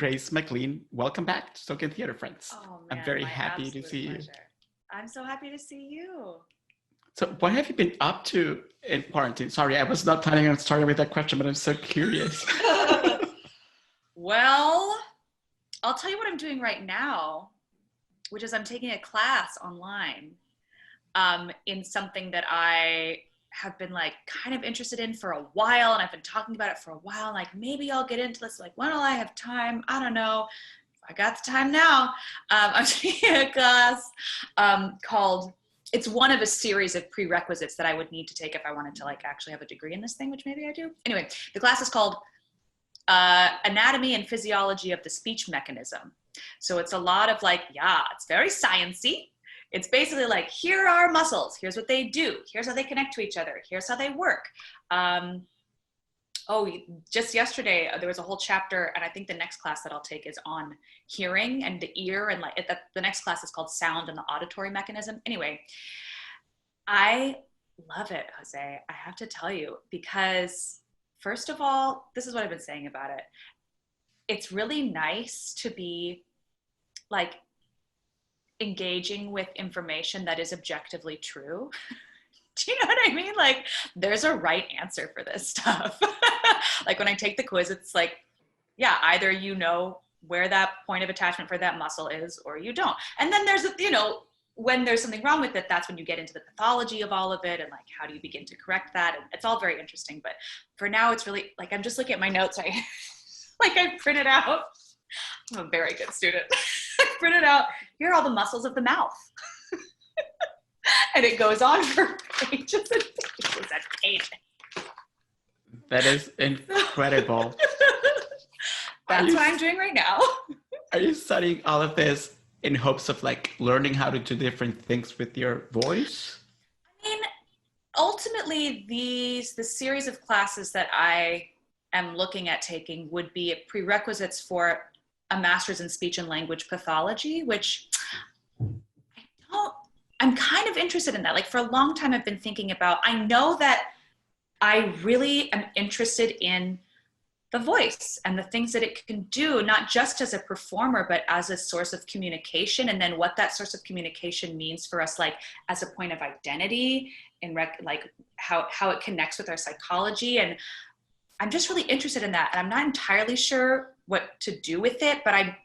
Grace McLean. Welcome back to Token Theater, friends. Oh, man, I'm very my happy to absolute see you. pleasure. I'm so happy to see you. So what have you been up to in quarantine? Sorry, I was not planning on starting with that question, but I'm so curious. Well, I'll tell you what I'm doing right now, which is I'm taking a class online in something that I have been like kind of interested in for a while, and I've been talking about it for a while. Like maybe I'll get into this. Like when will I have time? I don't know. I got the time now. I'm taking a class called. It's one of a series of prerequisites that I would need to take if I wanted to like actually have a degree in this thing, which maybe I do. Anyway, the class is called Anatomy and Physiology of the Speech Mechanism. So it's a lot of like, it's very sciencey. It's basically like, here are muscles. Here's what they do. Here's how they connect to each other. Here's how they work. Just yesterday, there was a whole chapter, and I think the next class that I'll take is on hearing and the ear, and like the next class is called Sound and the Auditory Mechanism. Anyway, I love it, Jose. I have to tell you, because first of all, this is what I've been saying about it. It's really nice to be like engaging with information that is objectively true. Do you know what I mean? Like there's a right answer for this stuff. Like when I take the quiz, it's like, either you know where that point of attachment for that muscle is or you don't. And then there's, when there's something wrong with it, that's when you get into the pathology of all of it and like, how do you begin to correct that? And it's all very interesting. But for now, it's really like, I'm just looking at my notes. I printed out, I'm a very good student. I printed out, here are all the muscles of the mouth. And it goes on for pages and pages and pages. That is incredible. That's what I'm doing right now. Are you studying all of this in hopes of like learning how to do different things with your voice? I mean, ultimately, the series of classes that I am looking at taking would be prerequisites for a master's in speech and language pathology, which I'm kind of interested in that. Like for a long time, I've been thinking about, I know that I really am interested in the voice and the things that it can do, not just as a performer, but as a source of communication. And then what that source of communication means for us, like as a point of identity and like how it connects with our psychology. And I'm just really interested in that. And I'm not entirely sure what to do with it, but I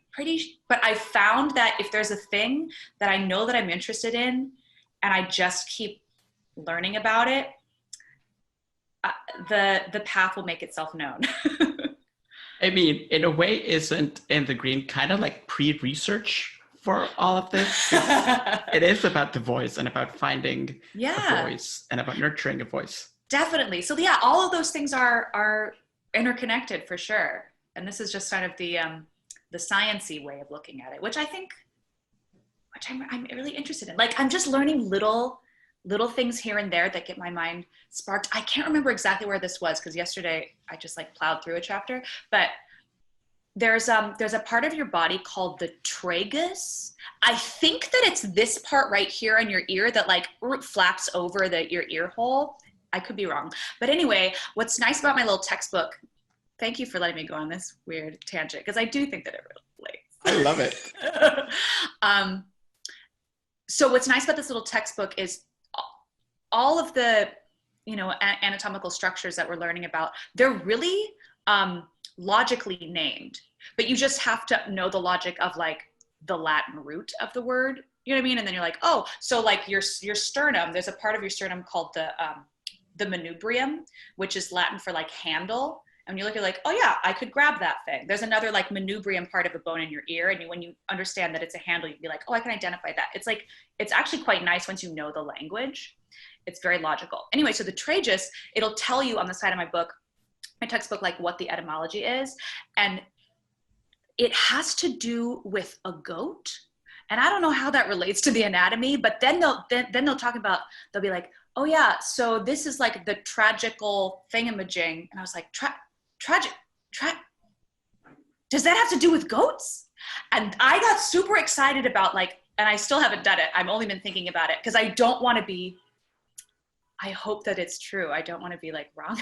found that if there's a thing that I know that I'm interested in and I just keep learning about it, the path will make itself known. I mean, in a way, isn't In the Green kind of like pre-research for all of this? It is about the voice and about finding a voice and about nurturing a voice. Definitely. So all of those things are interconnected for sure. And this is just kind of the science-y way of looking at it, which I'm really interested in. Like I'm just learning little things here and there that get my mind sparked. I can't remember exactly where this was because yesterday I just like plowed through a chapter, but there's a part of your body called the tragus. I think that it's this part right here on your ear that like flaps over your ear hole. I could be wrong. But anyway, what's nice about my little textbook, thank you for letting me go on this weird tangent because I do think that it relates. I love it. So what's nice about this little textbook is all of the, anatomical structures that we're learning about, they're really logically named, but you just have to know the logic of like the Latin root of the word, you know what I mean? And then you're like, oh, so like your sternum, there's a part of your sternum called the manubrium, which is Latin for like handle. And when you look at like, oh yeah, I could grab that thing. There's another like manubrium part of a bone in your ear. And when you understand that it's a handle, you'd be like, oh, I can identify that. It's like, it's actually quite nice once you know the language. It's very logical. Anyway, so the tragus, it'll tell you on the side of my textbook, like what the etymology is. And it has to do with a goat. And I don't know how that relates to the anatomy, but then they'll talk about, they'll be like, oh yeah, so this is like the tragical thingamajig. And I was like, tragic, does that have to do with goats? And I got super excited about like, and I still haven't done it. I've only been thinking about it because I don't want to be, I hope that it's true. I don't want to be like wrong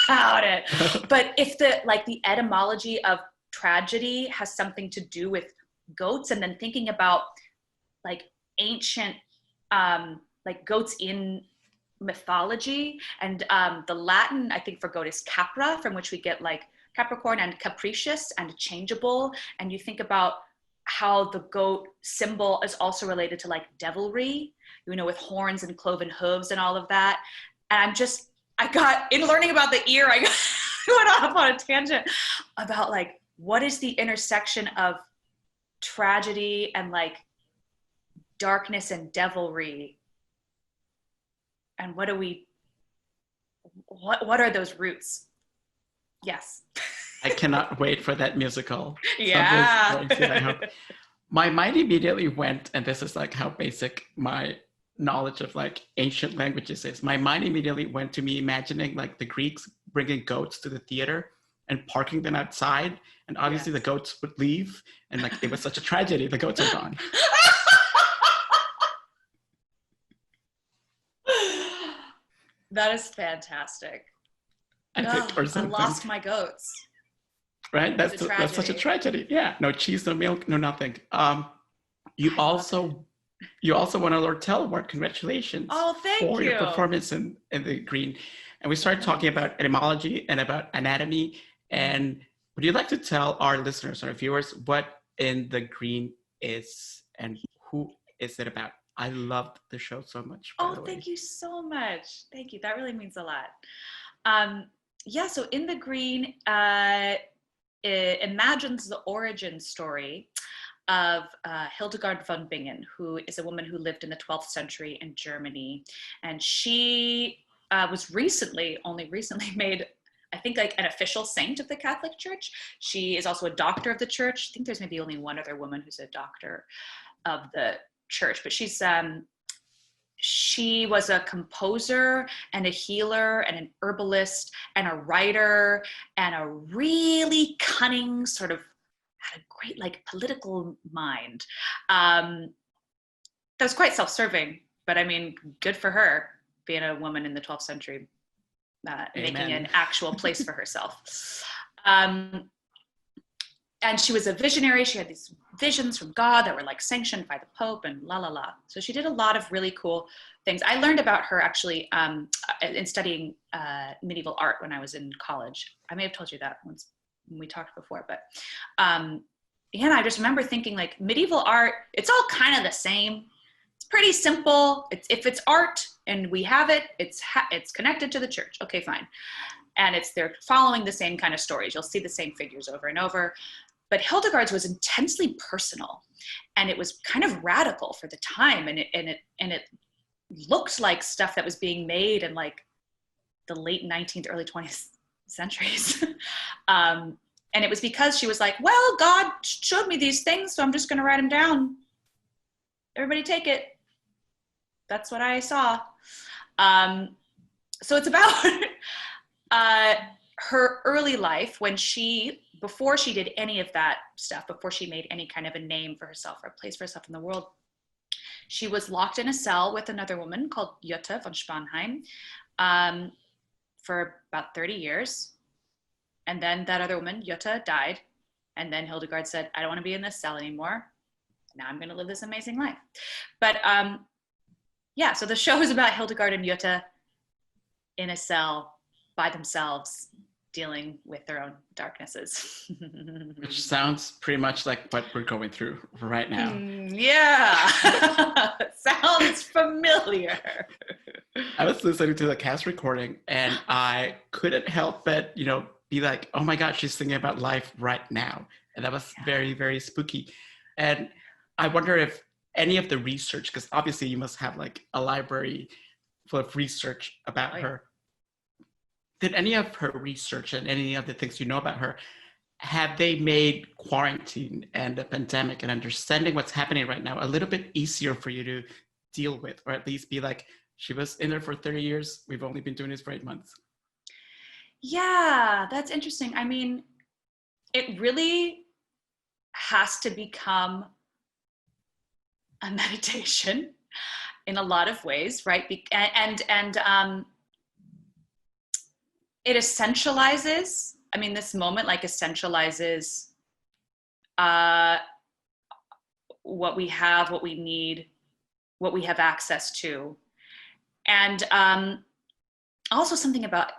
about it. But if the etymology of tragedy has something to do with goats, and then thinking about like ancient like goats in mythology, and the Latin I think for goat is capra, from which we get like Capricorn, and capricious and changeable. And you think about how the goat symbol is also related to like devilry, you know, with horns and cloven hooves and all of that. And I got, in learning about the ear, I went off on a tangent about like, what is the intersection of tragedy and like darkness and devilry? And what are those roots? Yes. I cannot wait for that musical. Yeah. I hope. My mind immediately went, and this is like how basic my knowledge of like ancient languages is. My mind immediately went to me imagining like the Greeks bringing goats to the theater and parking them outside. And obviously the goats would leave. And like, it was such a tragedy. The goats are gone. That is fantastic. I lost my goats. Right? That's such a tragedy. Yeah. No cheese, no milk, no nothing. You also won a Lord Award. Congratulations. Oh, thank you. For your performance in the Green. And we started talking about etymology and about anatomy. And would you like to tell our listeners, our viewers, what In the Green is and who is it about? I loved the show so much. Oh, thank you so much. Thank you. That really means a lot. So In the Green it imagines the origin story of Hildegarde Von Bingen, who is a woman who lived in the 12th century in Germany. And she was only recently made, I think, like an official saint of the Catholic Church. She is also a doctor of the church. I think there's maybe only one other woman who's a doctor of the church, but she was a composer and a healer and an herbalist and a writer and a really cunning sort of, had a great like political mind. That was quite self-serving, but I mean, good for her being a woman in the 12th century, making an actual place for herself. And she was a visionary. She had these visions from God that were like sanctioned by the Pope and la la la. So she did a lot of really cool things. I learned about her actually in studying medieval art when I was in college. I may have told you that once when we talked before, but I just remember thinking like medieval art, it's all kind of the same. It's pretty simple. If it's art and we have it, it's connected to the church. Okay, fine. And they're following the same kind of stories. You'll see the same figures over and over. But Hildegarde's was intensely personal, and it was kind of radical for the time, and it looked like stuff that was being made in like the late 19th, early 20th centuries. And it was because she was like, well, God showed me these things, so I'm just going to write them down. Everybody take it. That's what I saw. So it's about her early life before she did any of that stuff, before she made any kind of a name for herself or a place for herself in the world. She was locked in a cell with another woman called Jutta von Spanheim for about 30 years. And then that other woman, Jutta, died. And then Hildegarde said, I don't want to be in this cell anymore. Now I'm going to live this amazing life. But so the show is about Hildegarde and Jutta in a cell by themselves, dealing with their own darknesses. Which sounds pretty much like what we're going through right now. Sounds familiar. I was listening to the cast recording and I couldn't help but, be like, oh my God, she's thinking about life right now. And that was very, very spooky. And I wonder if any of the research, because obviously you must have like a library full of research about her. Did any of her research and any of the things you know about her, have they made quarantine and the pandemic and understanding what's happening right now a little bit easier for you to deal with, or at least be like, she was in there for 30 years, we've only been doing this for 8 months? Yeah, that's interesting. I mean, it really has to become a meditation in a lot of ways, right? And it essentializes, this moment like essentializes what we have, what we need, what we have access to. And also something about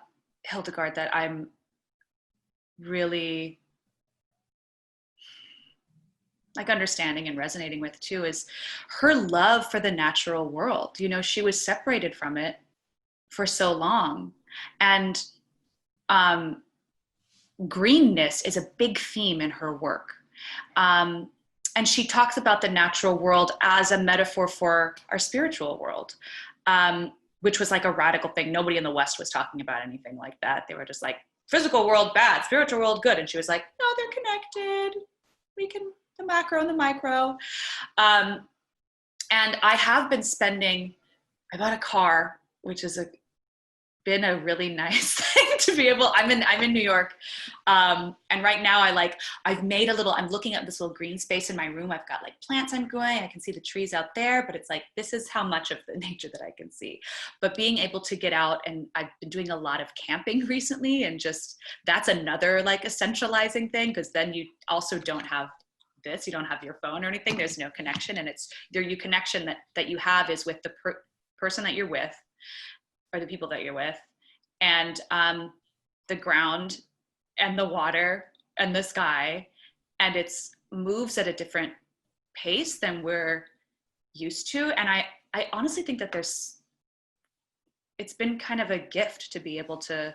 Hildegarde that I'm really like understanding and resonating with too is her love for the natural world. You know, she was separated from it for so long. And greenness is a big theme in her work. And she talks about the natural world as a metaphor for our spiritual world, which was like a radical thing. Nobody in the West was talking about anything like that. They were just like, physical world bad, spiritual world good. And she was like, no, they're connected. We can, the macro and the micro. And I have been spending, I bought a car, which has been a really nice thing to be able, I'm in New York. And right now I've made a little, I'm looking at this little green space in my room. I've got like plants I'm growing. I can see the trees out there, but it's like, this is how much of the nature that I can see. But being able to get out, and I've been doing a lot of camping recently, and just, that's another like essentializing thing, because then you also don't have this, you don't have your phone or anything. There's no connection, and it's your connection that you have is with the person that you're with, or the people that you're with, and the ground and the water and the sky, and it's moves at a different pace than we're used to. And I honestly think that it's been kind of a gift to be able to,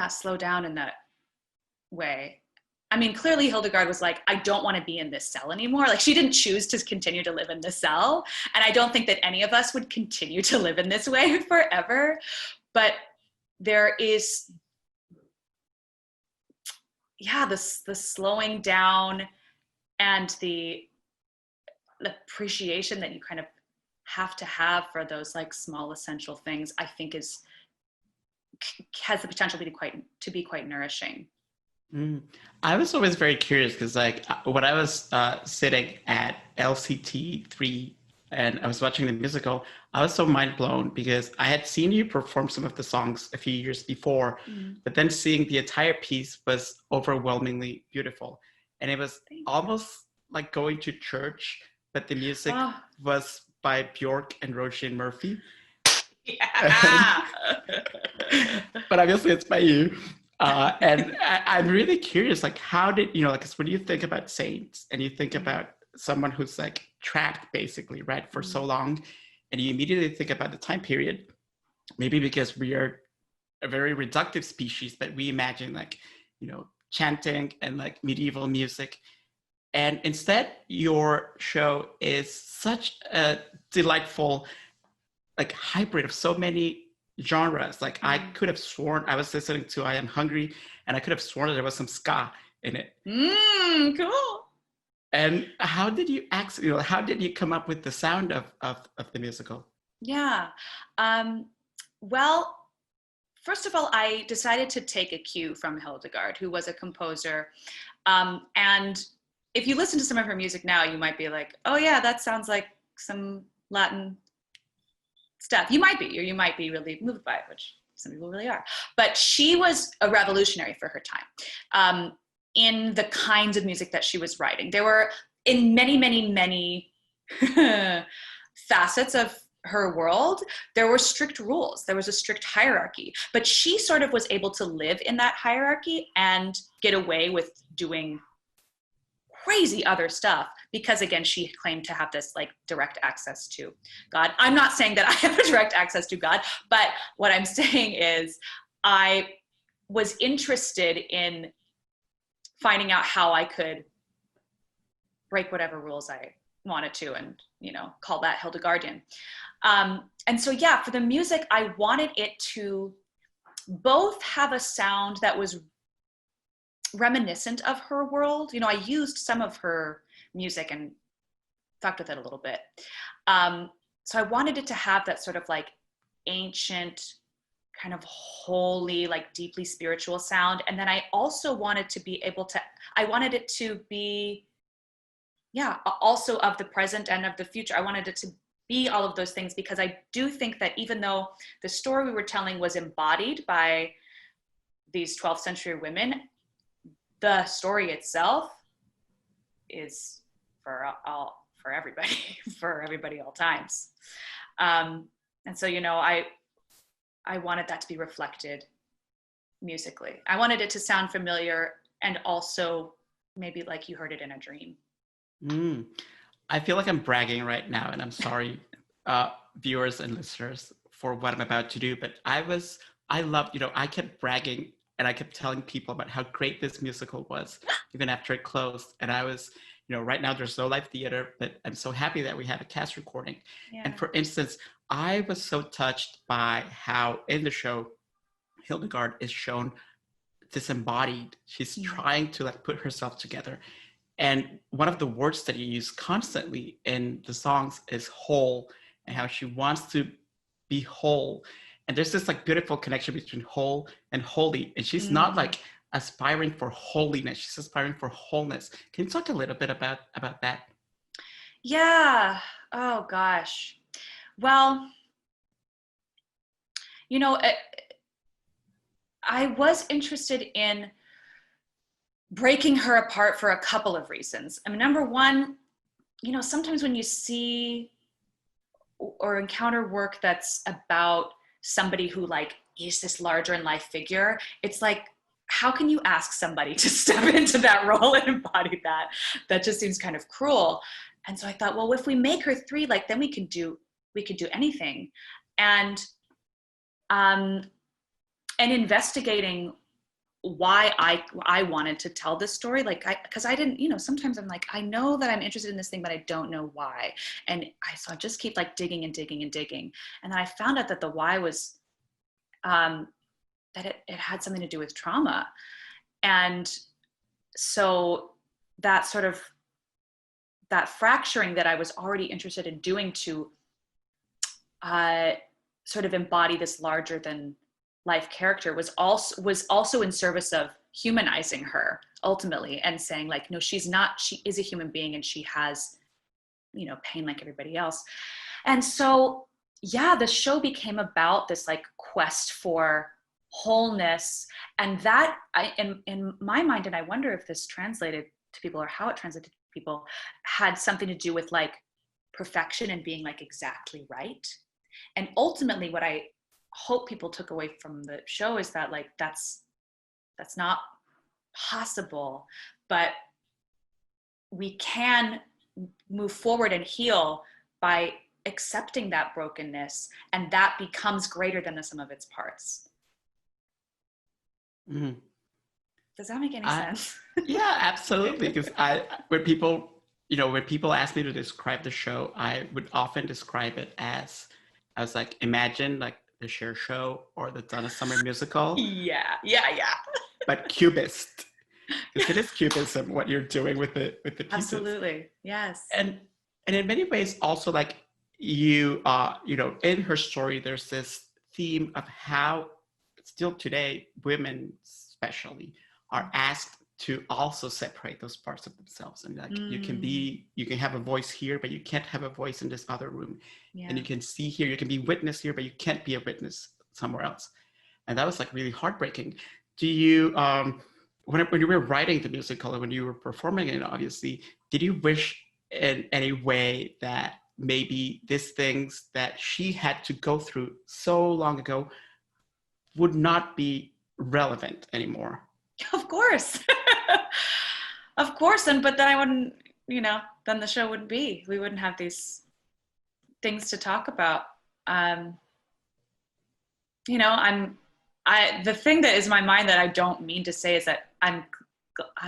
slow down in that way. I mean, clearly Hildegarde was like, I don't want to be in this cell anymore. Like, she didn't choose to continue to live in this cell. And I don't think that any of us would continue to live in this way forever. But there is, the slowing down and the appreciation that you kind of have to have for those like small essential things, I think has the potential to be quite nourishing. I was always very curious because, like, when I was sitting at LCT3 and I was watching the musical, I was so mind blown because I had seen you perform some of the songs a few years before, but then seeing the entire piece was overwhelmingly beautiful. And it was almost like going to church, but the music was by Bjork and Roisin Murphy. Yeah. But obviously it's by you. And I'm really curious, like, how did, because when you think about saints and you think about someone who's like trapped basically, right, for so long, and you immediately think about the time period, maybe because we are a very reductive species, but we imagine like, chanting and like medieval music. And instead, your show is such a delightful, like, hybrid of so many genres. Like, I could have sworn I was listening to I Am Hungry, and I could have sworn that there was some ska in it. Cool. And how did you how did you come up with the sound of the musical? Yeah. Well, first of all, I decided to take a cue from Hildegarde, who was a composer. And if you listen to some of her music now, you might be like, oh yeah, that sounds like some Latin stuff. You might be, or you might be really moved by it, which some people really are. But she was a revolutionary for her time in the kinds of music that she was writing. There were, in many, many, many facets of her world, there were strict rules. There was a strict hierarchy. But she sort of was able to live in that hierarchy and get away with doing crazy other stuff because, again, she claimed to have this like direct access to God. I'm not saying that I have a direct access to God, but what I'm saying is I was interested in finding out how I could break whatever rules I wanted to and, call that Hildegardian. And so, for the music, I wanted it to both have a sound that was reminiscent of her world. I used some of her music and fucked with it a little bit. So I wanted it to have that sort of like ancient, kind of holy, like deeply spiritual sound. And then I also wanted to be able to, I wanted it to be, also of the present and of the future. I wanted it to be all of those things because I do think that even though the story we were telling was embodied by these 12th century women, the story itself is for everybody, for everybody all times. And so, you know, I wanted that to be reflected musically. I wanted it to sound familiar and also maybe like you heard it in a dream. I feel like I'm bragging right now, and I'm sorry, viewers and listeners, for what I'm about to do, but I love, you know, I kept bragging and I kept telling people about how great this musical was, even after it closed. And I was, you know, right now there's no live theater, but I'm so happy that we have a cast recording. Yeah. And for instance, I was so touched by how in the show, Hildegarde is shown disembodied. She's trying to like put herself together. And one of the words that you use constantly in the songs is whole, and how she wants to be whole. And there's this like beautiful connection between whole and holy. And she's not like aspiring for holiness, she's aspiring for wholeness. Can you talk a little bit about that? Yeah. Oh gosh. Well, you know, I was interested in breaking her apart for a couple of reasons. I mean, number one, you know, sometimes when you see or encounter work that's about somebody who like is this larger in life figure, it's like, how can you ask somebody to step into that role and embody that? That just seems kind of cruel. And so I thought, well, if we make her 3, like then we could do anything. And investigating why I wanted to tell this story, like because I didn't, you know, sometimes I'm like, I know that I'm interested in this thing, but I don't know why. And so I just keep like digging and digging and digging. And then I found out that the why was that it had something to do with trauma. And so that sort of, that fracturing that I was already interested in doing to sort of embody this larger than life character was also in service of humanizing her ultimately, and saying like, no, she is a human being and she has, you know, pain like everybody else. And so, yeah, the show became about this like quest for wholeness. And that in my mind, and I wonder if this translated to people or how it translated to people, had something to do with like perfection and being like exactly right. And ultimately what I hope people took away from the show is that like that's not possible, but we can move forward and heal by accepting that brokenness, and that becomes greater than the sum of its parts. Mm-hmm. Does that make any sense? Yeah, absolutely. Because when people ask me to describe the show, I would often describe it as like, imagine like the Cher show or the Donna Summer musical. Yeah. But cubist. Because it is cubism, what you're doing with the pieces. Absolutely, yes. And in many ways, also like you know, in her story, there's this theme of how still today, women especially are asked to also separate those parts of themselves. And like you can have a voice here, but you can't have a voice in this other room. Yeah. And you can see here, you can be witness here, but you can't be a witness somewhere else. And that was like really heartbreaking. Do you, when you were writing the musical and when you were performing it, obviously, did you wish in any way that maybe these things that she had to go through so long ago would not be relevant anymore? Of course. Of course. But then I wouldn't, you know, then the show wouldn't be, we wouldn't have these things to talk about. You know, the thing that is in my mind that I don't mean to say is that I'm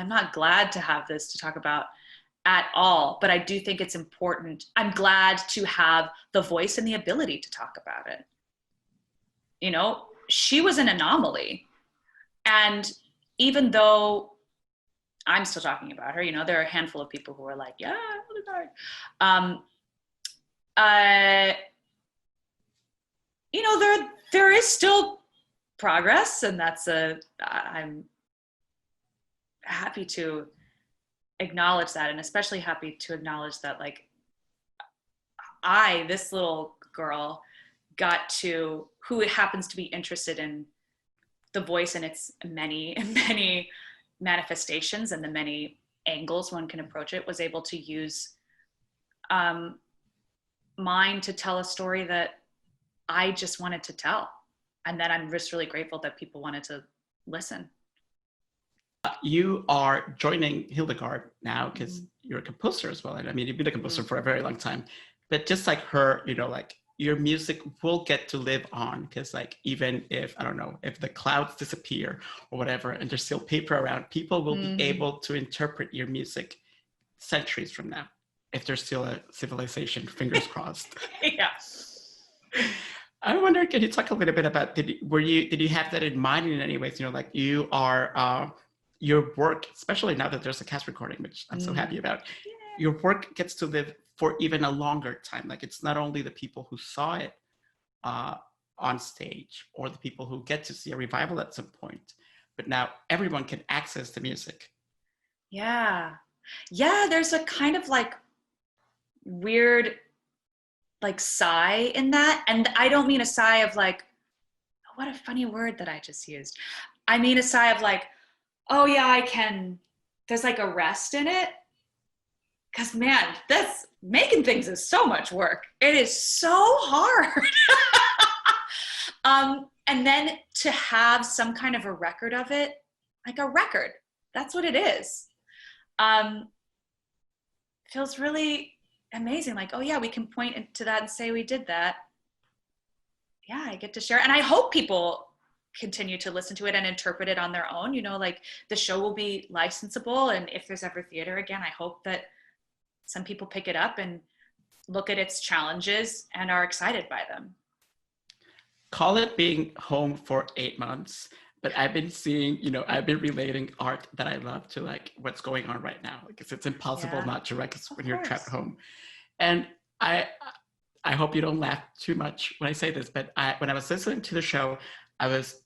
not glad to have this to talk about at all, but I do think it's important. I'm glad to have the voice and the ability to talk about it. You know, she was an anomaly. And even though I'm still talking about her, you know, there are a handful of people who are like, yeah, you know, there is still progress, and I'm happy to acknowledge that, and especially happy to acknowledge that, like, this little girl who happens to be interested in the voice and its many, many manifestations and the many angles one can approach it, was able to use mine to tell a story that I just wanted to tell. And that I'm just really grateful that people wanted to listen. You are joining Hildegarde now because you're a composer as well. And I mean, you've been a composer for a very long time, but just like her, you know, like your music will get to live on, because like, even if, I don't know, if the clouds disappear or whatever, and there's still paper around, people will be able to interpret your music centuries from now, if there's still a civilization, fingers crossed. Yeah. I wonder, can you talk a little bit about, did you have that in mind in any ways? You know, like you are, your work, especially now that there's a cast recording, which I'm so happy about, your work gets to live for even a longer time. Like, it's not only the people who saw it on stage or the people who get to see a revival at some point, but now everyone can access the music. Yeah. Yeah, there's a kind of like weird like sigh in that. And I don't mean a sigh of like, oh, what a funny word that I just used. I mean a sigh of like, oh yeah, I can, there's like a rest in it. Cause man, that's, making things is so much work. It is so hard. And then to have some kind of a record of it, like a record, that's what it is. Feels really amazing. Like, oh yeah, we can point to that and say we did that. Yeah, I get to share. And I hope people continue to listen to it and interpret it on their own. You know, like the show will be licensable. And if there's ever theater again, I hope that some people pick it up and look at its challenges and are excited by them. Call it being home for 8 months. But I've been seeing, you know, I've been relating art that I love to like what's going on right now, because it's impossible not to, right? Because when you're trapped home. And I hope you don't laugh too much when I say this, but when I was listening to the show, I was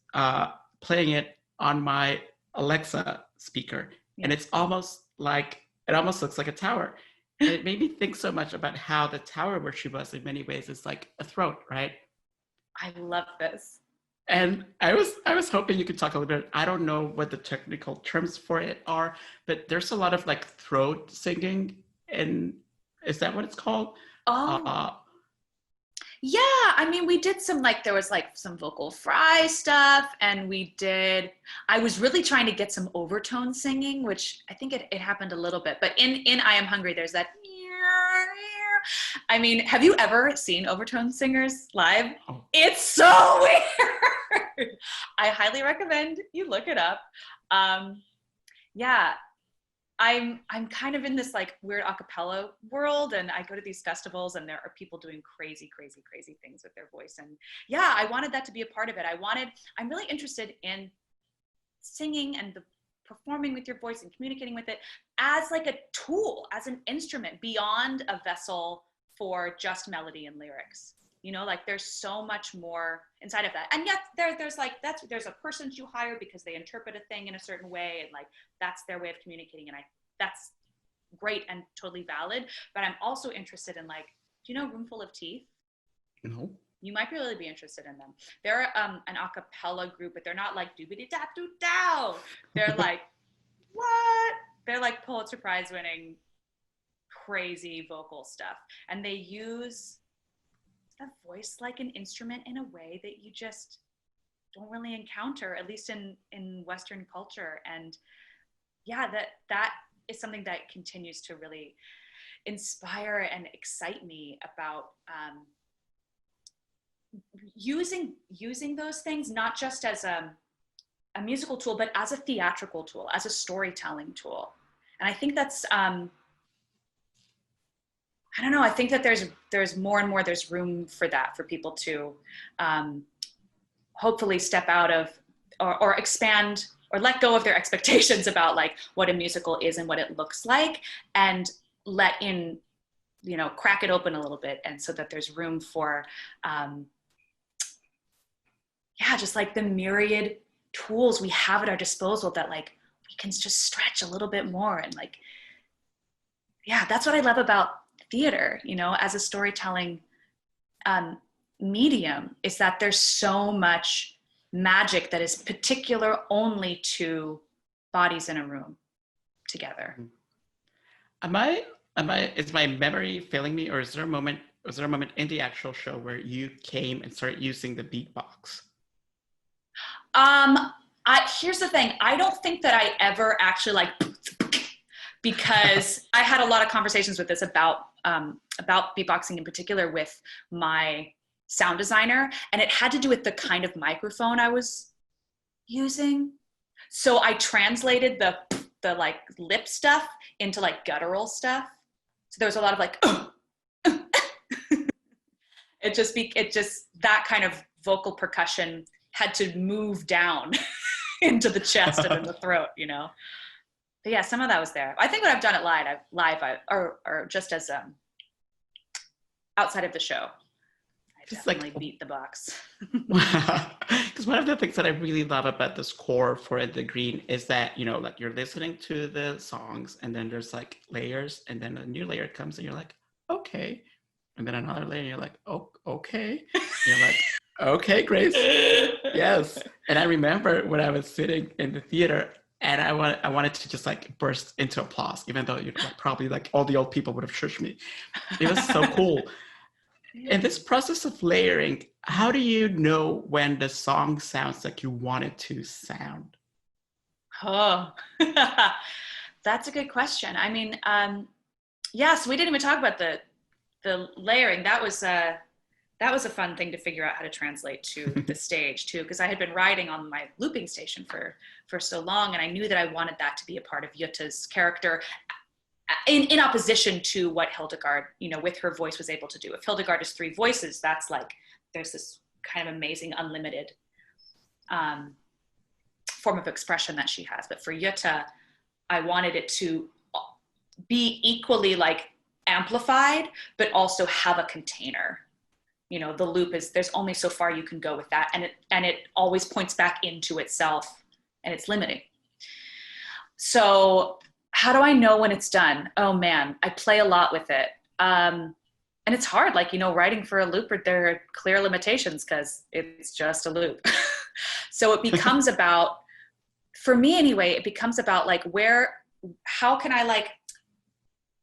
playing it on my Alexa speaker, and it's almost like, it almost looks like a tower. And it made me think so much about how the tower where she was in many ways is like a throat, right? I love this. And I was hoping you could talk a little bit. I don't know what the technical terms for it are, but there's a lot of like throat singing, and is that what it's called? Oh. Yeah, I mean, we did some, like, there was like some vocal fry stuff, and I was really trying to get some overtone singing, which I think it happened a little bit, but in I Am Hungry, there's that. I mean, have you ever seen overtone singers live? Oh. It's so weird. I highly recommend you look it up. Yeah, I'm kind of in this like weird acapella world, and I go to these festivals and there are people doing crazy, crazy, crazy things with their voice. And yeah, I wanted that to be a part of it. I'm really interested in singing and the performing with your voice and communicating with it as like a tool, as an instrument beyond a vessel for just melody and lyrics. You know, like there's so much more inside of that. And yet there's like, there's a person you hire because they interpret a thing in a certain way, and like, that's their way of communicating. And that's great and totally valid. But I'm also interested in like, do you know Roomful of Teeth? No. You might really be interested in them. They're an a cappella group, but they're not like doobity-dap-doo-dow. They're like, what? They're like Pulitzer Prize winning crazy vocal stuff. And they use a voice like an instrument in a way that you just don't really encounter, at least in Western culture. And yeah, that is something that continues to really inspire and excite me about using those things, not just as a musical tool, but as a theatrical tool, as a storytelling tool. And I think that's, I don't know, I think that there's more and more, there's room for that, for people to hopefully step out of or expand or let go of their expectations about like what a musical is and what it looks like, and let in, you know, crack it open a little bit. And so that there's room for, just like the myriad tools we have at our disposal that like we can just stretch a little bit more. And like, yeah, that's what I love about theater, you know, as a storytelling medium, is that there's so much magic that is particular only to bodies in a room together. is my memory failing me, or is there a moment in the actual show where you came and started using the beatbox? Here's the thing. I don't think that I ever actually like, because I had a lot of conversations with this about beatboxing in particular with my sound designer, and it had to do with the kind of microphone I was using. So I translated the like lip stuff into like guttural stuff. So there was a lot of like, it just that kind of vocal percussion had to move down into the chest and in the throat, you know? But yeah, some of that was there. I think when I've done it live, or just as outside of the show, I definitely beat the box. Because one of the things that I really love about the score for The Green is that, you know, like you're listening to the songs and then there's like layers, and then a new layer comes and you're like, okay. And then another layer and you're like, oh, okay. And you're like, okay, Grace. Yes. And I remember when I was sitting in the theater and I wanted to just like burst into applause, even though probably like all the old people would have shushed me. It was so cool. In this process of layering, how do you know when the song sounds like you want it to sound? Oh, that's a good question. I mean, so we didn't even talk about the layering. That was a fun thing to figure out how to translate to the stage too, because I had been writing on my looping station for so long, and I knew that I wanted that to be a part of Yutta's character in opposition to what Hildegarde, you know, with her voice was able to do. If Hildegarde is 3 voices, that's like, there's this kind of amazing unlimited form of expression that she has. But for Yutta, I wanted it to be equally like amplified, but also have a container. You know, the loop is, there's only so far you can go with that. And it always points back into itself, and it's limiting. So how do I know when it's done? Oh man, I play a lot with it. And it's hard, like, you know, writing for a looper, there are clear limitations because it's just a loop. So it becomes about, for me anyway, it becomes about like how can I like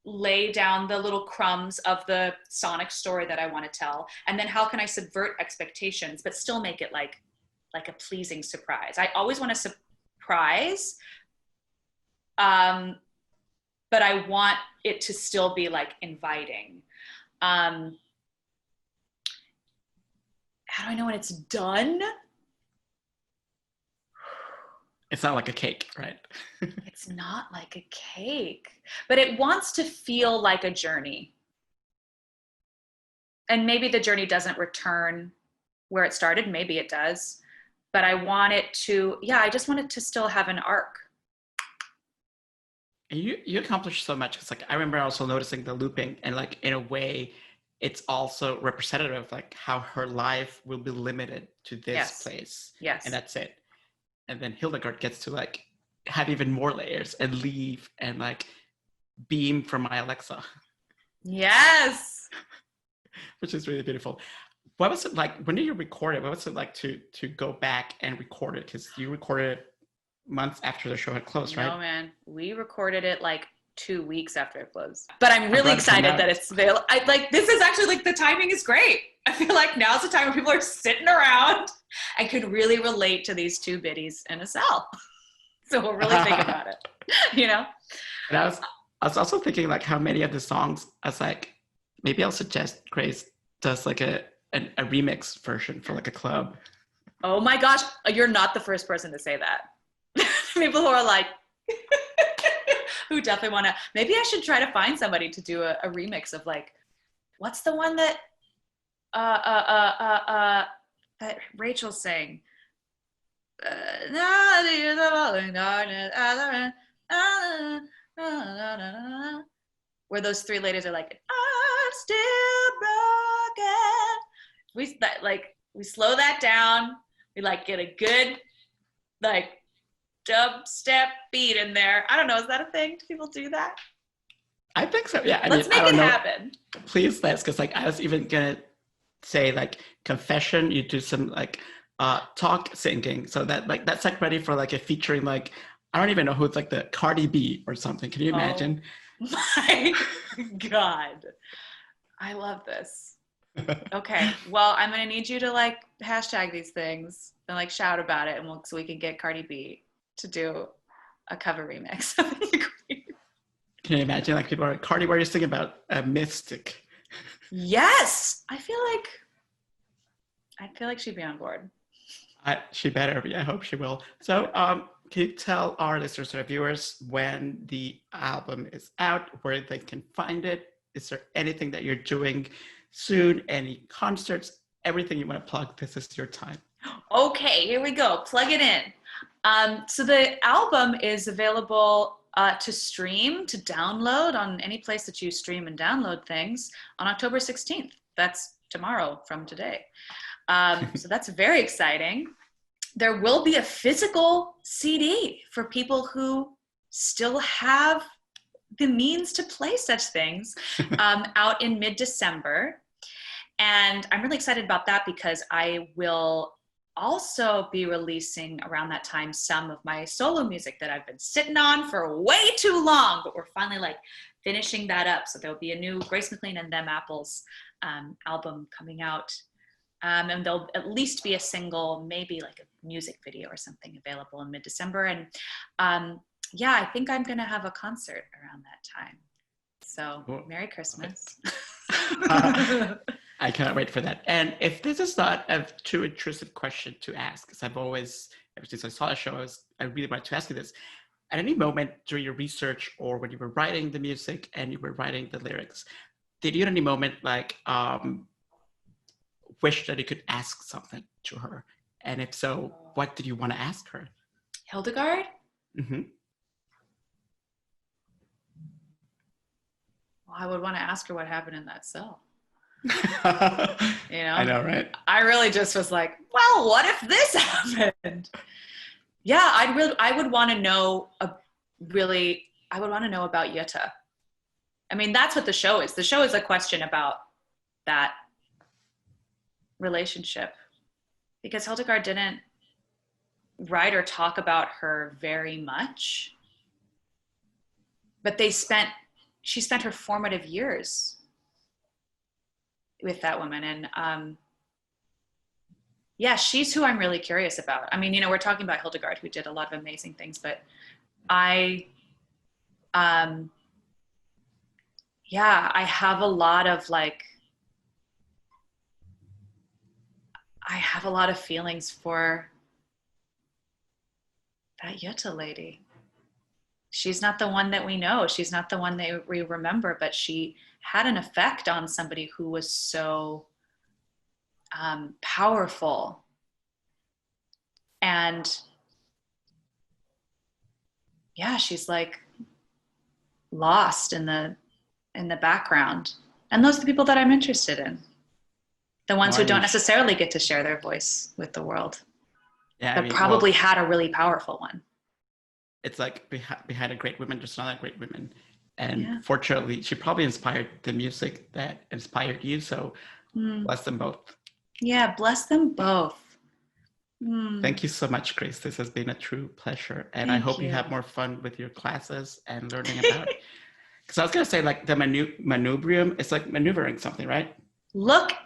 lay down the little crumbs of the sonic story that I want to tell, and then how can I subvert expectations but still make it like a pleasing surprise. I always want to surprise, but I want it to still be like inviting. How do I know when it's done? It's not like a cake, right? It's not like a cake, but it wants to feel like a journey. And maybe the journey doesn't return where it started. Maybe it does, but I want it to, I just want it to still have an arc. And you accomplished so much. It's like, I remember also noticing the looping, and like, in a way, it's also representative of like how her life will be limited to this place. Yes. And that's it. And then Hildegarde gets to like have even more layers and leave and like beam from my Alexa. Yes. Which is really beautiful. What was it like, when did you record it? What was it like to go back and record it? Because you recorded it months after the show had closed, right? No, man. We recorded it like 2 weeks after it closed. But I'm really excited that it's available. This is actually like, the timing is great. I feel like now's the time when people are sitting around and could really relate to these 2 biddies in a cell. So we'll really think about it, you know? And I was also thinking like how many of the songs, I was like, maybe I'll suggest Grace does like a remix version for like a club. Oh my gosh, you're not the first person to say that. People who are like, who definitely want to, maybe I should try to find somebody to do a remix of like, what's the one that that Rachel sang? Where those 3 ladies are like, I'm still broken. We slow that down. We like get a good like dubstep beat in there. I don't know. Is that a thing? Do people do that? I think so. Yeah. Let's make it happen. Please, let's. Because like I was even gonna say like confession. You do some like talk singing, so that like that's like ready for like a featuring like I don't even know who it's like the Cardi B or something. Can you imagine? My God. I love this. Okay. Well, I'm going to need you to like hashtag these things and like shout about it, and so we can get Cardi B to do a cover remix. Can you imagine like people are like, Cardi, what are you thinking about a mystic? Yes. I feel like she'd be on board. She better be. I hope she will. So can you tell our listeners or viewers when the album is out, where they can find it? Is there anything that you're doing soon? Any concerts? Everything you want to plug, this is your time. Okay, here we go. Plug it in. So the album is available to stream, to download on any place that you stream and download things on October 16th. That's tomorrow from today. So that's very exciting. There will be a physical CD for people who still have the means to play such things out in mid-December. And I'm really excited about that because I will also be releasing around that time some of my solo music that I've been sitting on for way too long, but we're finally like finishing that up. So there'll be a new Grace McLean and Them Apples album coming out. And there'll at least be a single, maybe like a music video or something available in mid-December. And yeah, I think I'm going to have a concert around that time. So Merry Christmas. I cannot wait for that. And if this is not a too intrusive question to ask, because I've always, ever since I saw the show, I really wanted to ask you this. At any moment during your research or when you were writing the music and you were writing the lyrics, did you at any moment like wish that you could ask something to her? And if so, what did you want to ask her? Hildegarde? Mm-hmm. Well, I would want to ask her what happened in that cell. I know, right? I really just was like, well, what if this happened? Yeah, I would want to know about Jutta. I mean, that's what the show is. The show is a question about that relationship, because Hildegarde didn't write or talk about her very much, but she spent her formative years with that woman. And yeah, she's who I'm really curious about. I mean, we're talking about Hildegarde, who did a lot of amazing things, but I have a lot of feelings for that Jutta lady. She's not the one that we know. She's not the one that we remember, but she had an effect on somebody who was so powerful. And yeah, she's like lost in the background. And those are the people that I'm interested in. The ones who don't necessarily get to share their voice with the world. Yeah, but probably had a really powerful one. It's like behind a great woman, there's not a great woman. And fortunately, she probably inspired the music that inspired you. So bless them both. Yeah, bless them both. Thank you so much, Grace. This has been a true pleasure. And I hope you have more fun with your classes and learning about it. Because I was going to say, like, the manubrium, it's like maneuvering something, right?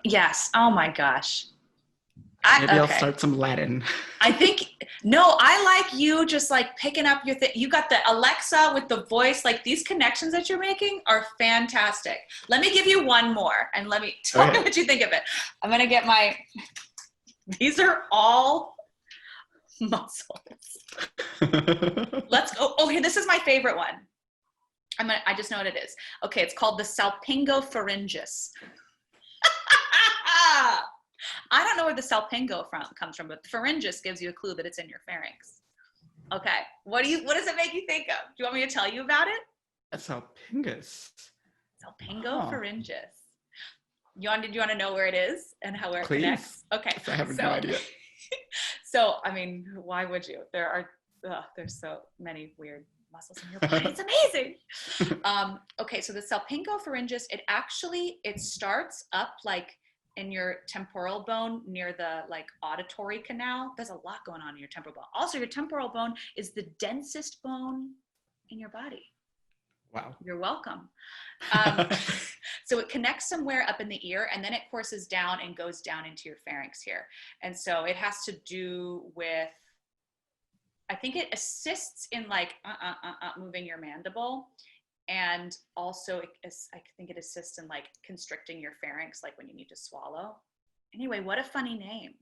Yes. Oh my gosh. Maybe I'll start some Latin. I like you just like picking up your thing. You got the Alexa with the voice, like these connections that you're making are fantastic. Let me give you one more and let me tell me what you think of it. I'm going to get these are all muscles. Let's go. Oh, here, this is my favorite one. I just know what it is. Okay. It's called the salpingopharyngeus. I don't know where the salpingo comes from, but the pharyngeus gives you a clue that it's in your pharynx. Okay. What does it make you think of? Do you want me to tell you about it? A salpingus. Salpingopharyngeus. Do you want to know where it is and where it connects? Okay. I have no idea. So, I mean, why would you? There's so many weird muscles in your body. It's amazing. Okay. So the salpingopharyngeus, it starts up like in your temporal bone near the like auditory canal. There's a lot going on in your temporal bone. Also, your temporal bone is the densest bone in your body. Wow. You're welcome. So it connects somewhere up in the ear, and then it courses down and goes down into your pharynx here. And so it has to do with, I think it assists in like moving your mandible. And also I think it assists in like constricting your pharynx, like when you need to swallow. Anyway, what a funny name.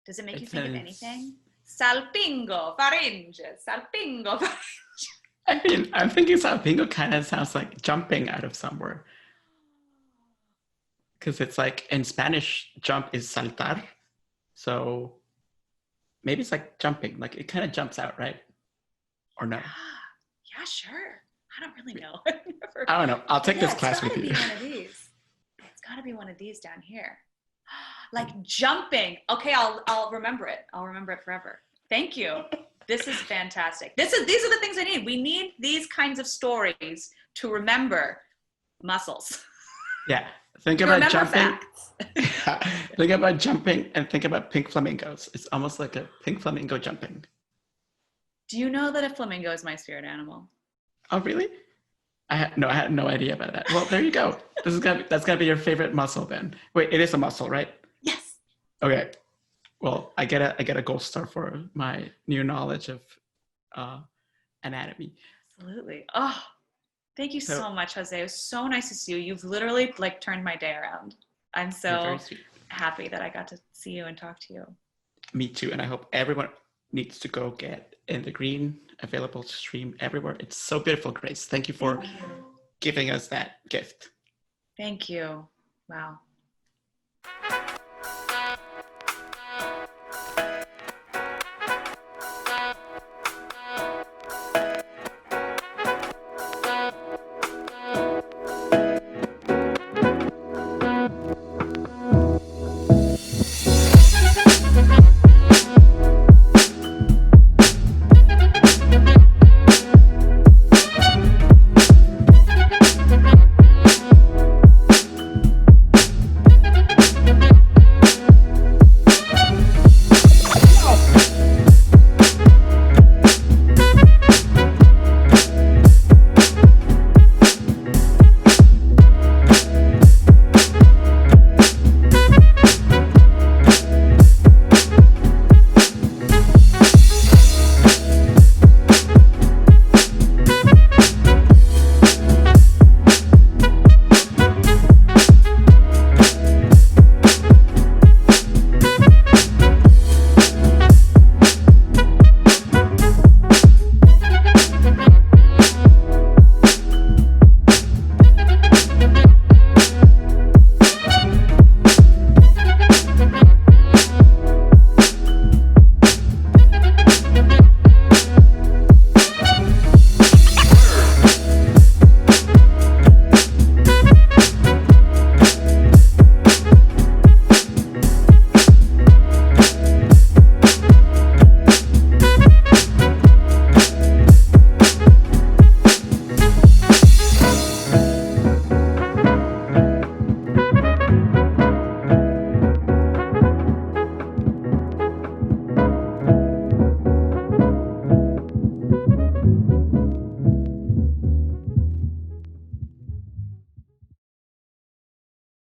Does it make you think of anything? Salpingo pharynge, salpingo pharynge. I mean, I'm thinking salpingo kind of sounds like jumping out of somewhere. Because it's like, in Spanish, jump is saltar. So maybe it's like jumping, like it kind of jumps out, right? Or no? Yeah, sure. I don't really know. I don't know. I'll take this class with you. It's gotta be one of these. It's gotta be one of these down here. Like jumping. Okay, I'll remember it. I'll remember it forever. Thank you. This is fantastic. These are the things I need. We need these kinds of stories to remember muscles. Yeah. Think about jumping. Think about jumping and think about pink flamingos. It's almost like a pink flamingo jumping. Do you know that a flamingo is my spirit animal? Oh, really? I had no idea about that. Well, there you go. That's gonna be your favorite muscle then. Wait, it is a muscle, right? Yes. Okay. Well, I get a gold star for my new knowledge of anatomy. Absolutely. Oh, thank you so much, Jose. It was so nice to see you. You've literally like turned my day around. I'm so happy that I got to see you and talk to you. Me too. And I hope everyone needs to go get In the Green, available to stream everywhere. It's so beautiful, Grace. Thank you for giving us that gift. Thank you. Wow.